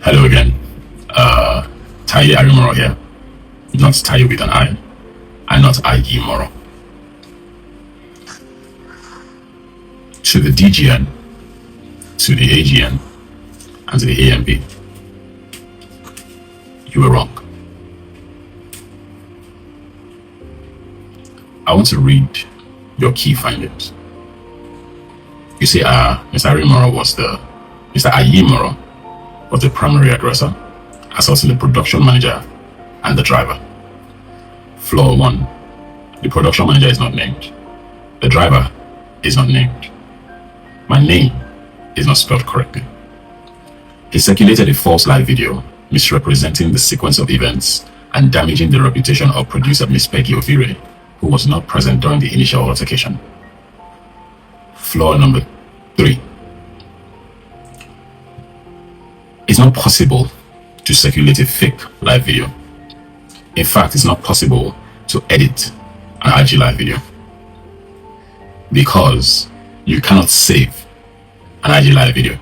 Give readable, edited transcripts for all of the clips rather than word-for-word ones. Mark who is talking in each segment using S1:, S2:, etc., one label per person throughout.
S1: Hello again. Taye Arimoro here. Not Taye with an I, and not Arimoro. To the DGN, to the AGN, and to the AMB, you were wrong. I want to read your key findings. You say, Mr. Arimoro was Mr. Arimoro was the primary aggressor, assaulting the production manager and the driver. Flaw 1. The production manager is not named. The driver is not named. My name is not spelled correctly. He circulated a false live video misrepresenting the sequence of events and damaging the reputation of producer Miss Peggy Ovire, who was not present during the initial altercation. Flaw number 3. It's not possible to circulate a fake live video. In fact, it's not possible to edit an IG live video because you cannot save an IG live video.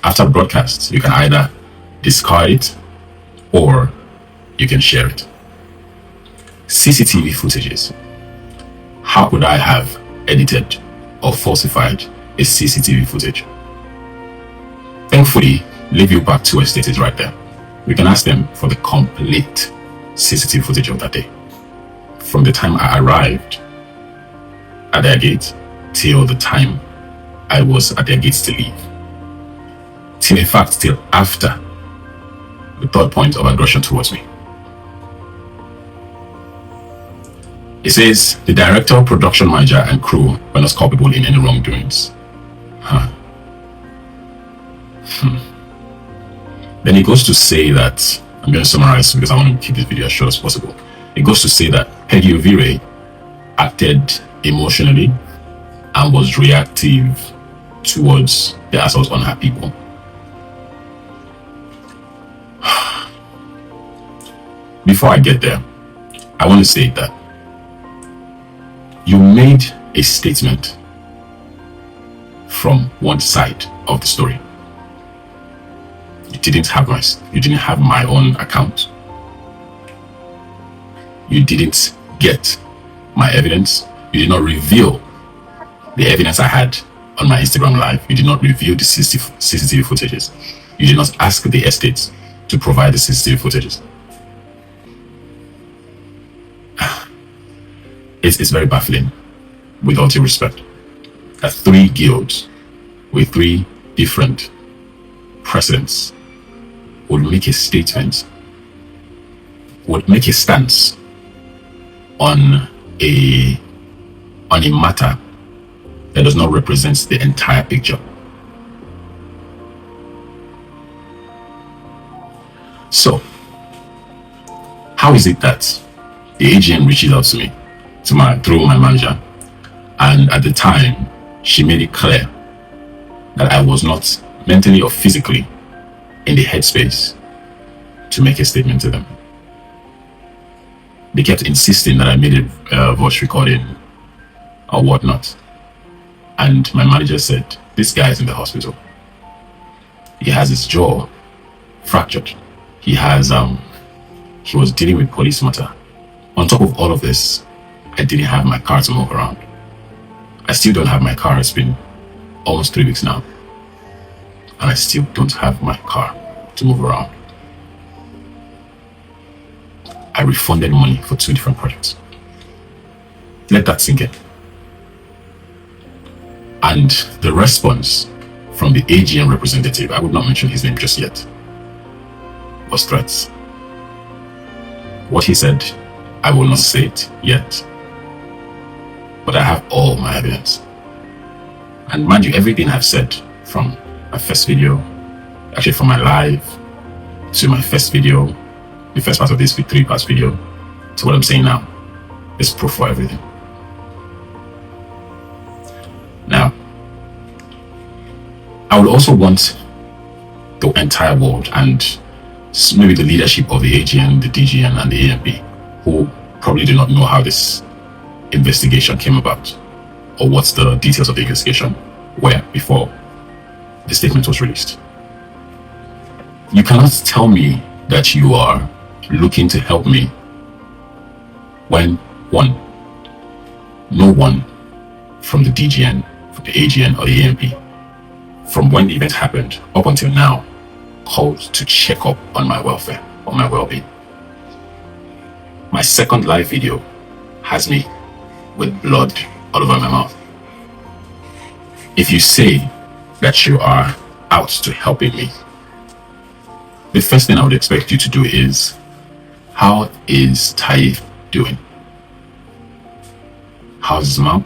S1: After broadcast, you can either discard it or you can share it. CCTV footages. How could I have edited or falsified a CCTV footage? Thankfully, Live Back 2 Estate is right there. We can ask them for the complete CCTV footage of that day, from the time I arrived at their gate till the time I was at their gates to leave, till in fact till after the third point of aggression towards me. It says the director, production manager, and crew were not culpable in any wrongdoings. Then it goes to say that, I'm going to summarize because I want to keep this video as short as possible. It goes to say that Peggy Ovire acted emotionally and was reactive towards the assault on her people. Before I get there, I want to say that you made a statement from one side of the story. You didn't have my own account. You didn't get my evidence. You did not reveal the evidence I had on my Instagram live. You did not reveal the CCTV footages. You did not ask the estates to provide the CCTV footages. It's very baffling, with all due respect, that 3 guilds with 3 different precedents would make a statement, would make a stance on a matter that does not represent the entire picture. So, how is it that the AGN reaches out to me through my manager, and at the time she made it clear that I was not mentally or physically in the headspace to make a statement to them? They kept insisting that I made a voice recording or whatnot, and my manager said, this guy is in the hospital. He has his jaw fractured. He was dealing with police matter. On top of all of this, I didn't have my car to move around. I still don't have my car. It's been almost 3 weeks now, and I still don't have my car to move around. I refunded money for 2 different projects. Let that sink in. And the response from the AGN representative, I would not mention his name just yet, was threats. What he said, I will not say it yet, but I have all my evidence. And mind you, everything I've said from my first video, actually from my live to my first video, the first part of this 3-part video, to what I'm saying now, is proof for everything. Now, I would also want the entire world, and maybe the leadership of the AGN, the DGN, and the AMB, who probably do not know how this investigation came about or what the details of the investigation were before the statement was released. You cannot tell me that you are looking to help me when, one, no one from the DGN, from the AGN or the AMP, from when the event happened up until now, called to check up on my welfare or my well-being. My second live video has me with blood all over my mouth. If you say that you are out to helping me, the first thing I would expect you to do is, how is Taye doing? How's his mom?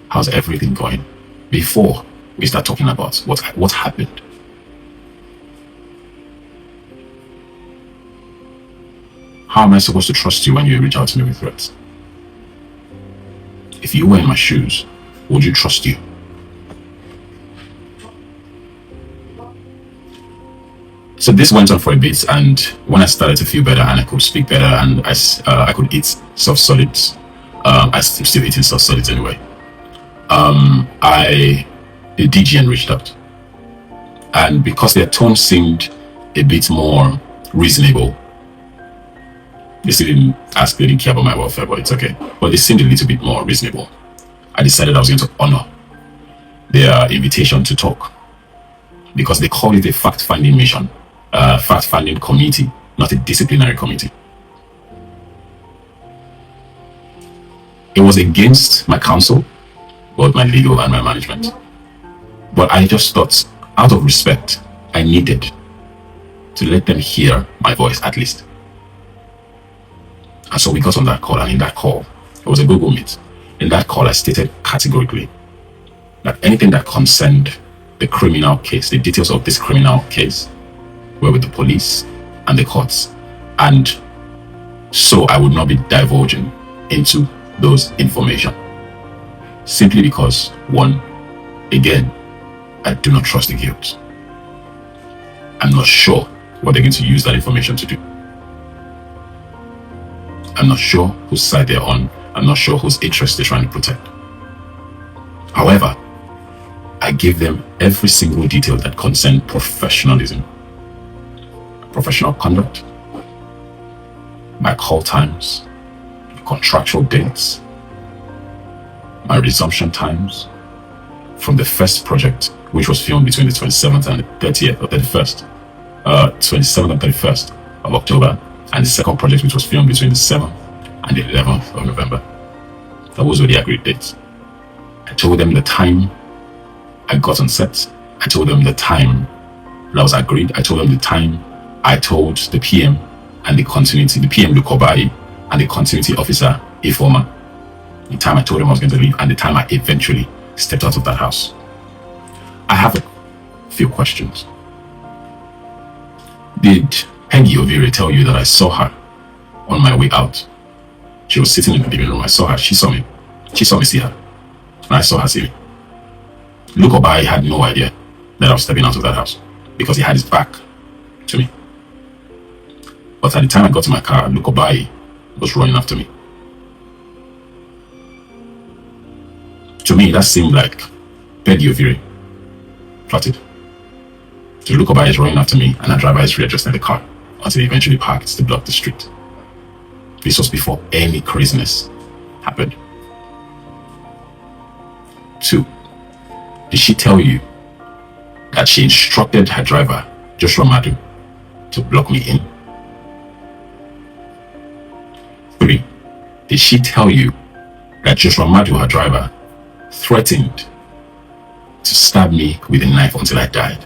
S1: How's everything going? Before we start talking about what happened. How am I supposed to trust you when you reach out to me with threats? If you were in my shoes, would you trust you? So this went on for a bit, and when I started to feel better and I could speak better and I could eat soft solids, I'm still eating soft solids anyway. The DGN reached out, and because their tone seemed a bit more reasonable, they still didn't ask, they didn't care about my welfare, but it's okay. But they seemed a little bit more reasonable. I decided I was going to honor their invitation to talk, because they call it a fact-finding mission, fact-finding committee, not a disciplinary committee. It was against my counsel, both my legal and my management. But I just thought, out of respect, I needed to let them hear my voice at least. And so we got on that call, and in that call, it was a Google Meet. In that call, I stated categorically that anything that concerned the criminal case, the details of this criminal case, were with the police and the courts. And so I would not be divulging into those information. Simply because, one, again, I do not trust the guilt. I'm not sure what they're going to use that information to do. I'm not sure whose side they're on. I'm not sure whose interest they're trying to protect. However, I gave them every single detail that concerned professionalism, professional conduct, my call times, contractual dates, my resumption times from the first project, which was filmed between the 27th and the 30th or 31st, 27th and 31st of October, and the second project, which was filmed between the 7th and the 11th of November. Those were the agreed dates. I told them the time I got on set. I told them the time that was agreed. I told them the time I told the PM and the continuity, the PM Lukobai and the continuity officer Ifoma, the time I told them I was going to leave, and the time I eventually stepped out of that house. I have a few questions. Did Peggy Ovire tell you that I saw her on my way out? She was sitting in the living room. I saw her. She saw me. She saw me see her. And I saw her see me. Lukobai had no idea that I was stepping out of that house because he had his back to me. But at the time I got to my car, Lukobai was running after me. To me, that seemed like Peggy Ovire plotted. So Lukobai is running after me, and a driver is readjusting the car until he eventually parked to block the street. This was before any craziness happened. 2, did she tell you that she instructed her driver, Joshua Madu, to block me in? 3, did she tell you that Joshua Madu, her driver, threatened to stab me with a knife until I died?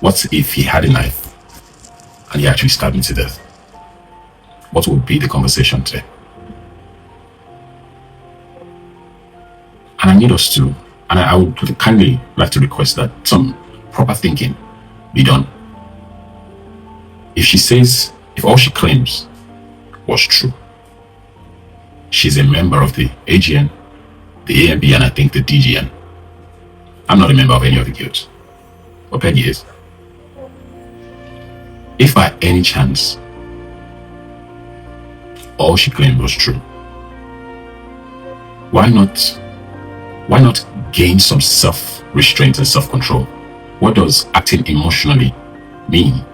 S1: What if he had a knife and he actually stabbed me to death? What would be the conversation today? And I need us to, and I would kindly like to request that some proper thinking be done. If she says, if all she claims was true, she's a member of the AGN, the AMP, and I think the DGN. I'm not a member of any of the guilds, but Peggy is. If by any chance all she claimed was true, why not Why not gain some self-restraint and self-control? What does acting emotionally mean?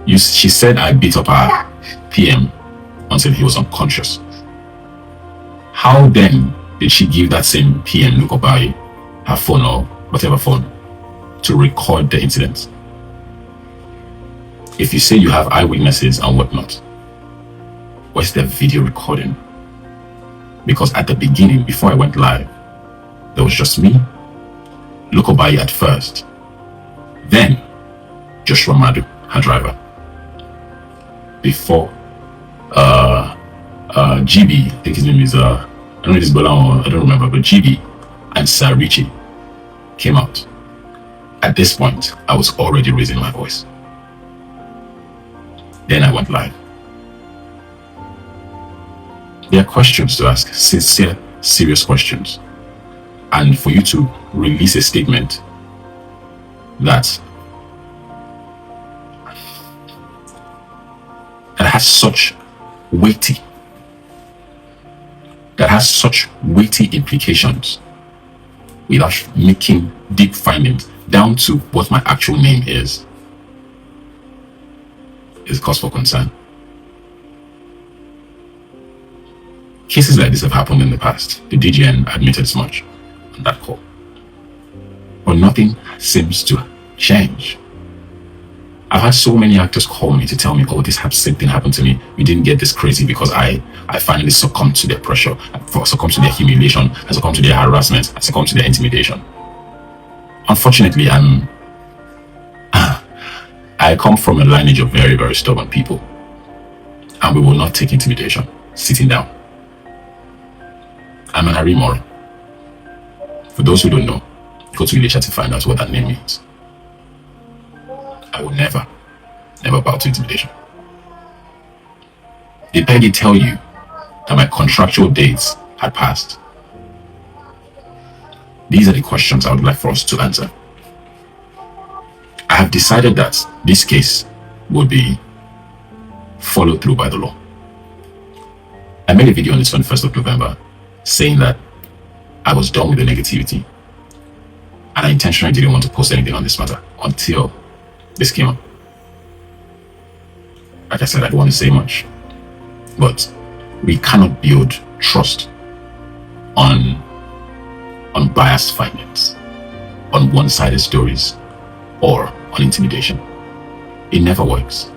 S1: She said I beat up her PM until he was unconscious. How then did she give that same PM Lukobai her phone or whatever phone to record the incident? If you say you have eyewitnesses and whatnot, where's the video recording? Because at the beginning, before I went live, there was just me, Lukobai at first, then Joshua Madu, her driver. Before GB, I think his name is I don't know if it's Bola or I don't remember, but GB and Sir Richie came out. At this point, I was already raising my voice. Then I went live. There are questions to ask, sincere, serious questions. And for you to release a statement that has such weighty implications without making deep findings down to what my actual name is cause for concern. Cases like this have happened in the past. The DGN admitted as much on that call. But nothing seems to change. I've had so many actors call me to tell me, oh, this same thing happened to me. We didn't get this crazy because I finally succumbed to their pressure, I succumbed to their humiliation, I succumbed to their harassment, I succumbed to their intimidation. Unfortunately, I come from a lineage of very, very stubborn people. And we will not take intimidation sitting down. I'm an Arimoro. For those who don't know, go to Ilesha to find out what that name means. I will never bow to intimidation. Did Peggy tell you that my contractual dates had passed? These are the questions I would like for us to answer. I have decided that this case will be followed through by the law. I made a video on the 21st of November saying that I was done with the negativity and I intentionally didn't want to post anything on this matter until this came up. Like I said, I don't want to say much, but we cannot build trust on biased findings, on one-sided stories, or on intimidation. It never works.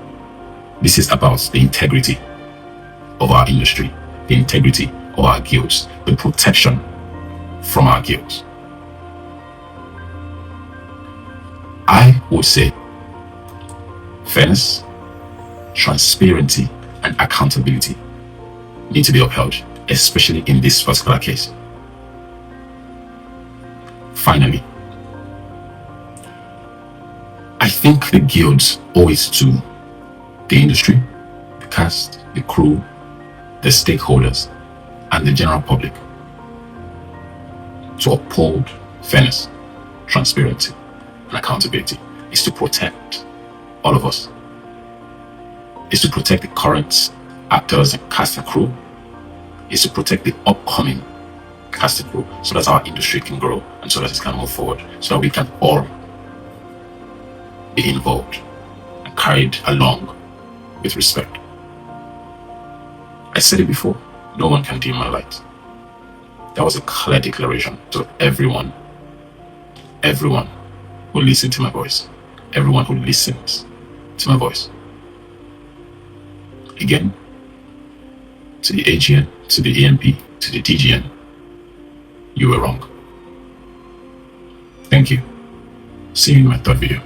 S1: This is about the integrity of our industry, the integrity of our guilds, the protection from our guilds. I would say fairness, transparency, and accountability need to be upheld, especially in this particular case. Finally, I think the guilds owe it to the industry, the cast, the crew, the stakeholders, and the general public to uphold fairness, transparency, and accountability. Is to protect all of us. Is to protect the current actors and cast and crew. Is to protect the upcoming cast and crew so that our industry can grow and so that it can move forward, so that we can all be involved and carried along with respect. I said it before, no one can dim my light. That was a clear declaration to everyone who listened to my voice, everyone who listens to my voice. Again, to the AGN, to the EMP, to the DGN, you were wrong. Thank you. See you in my third video.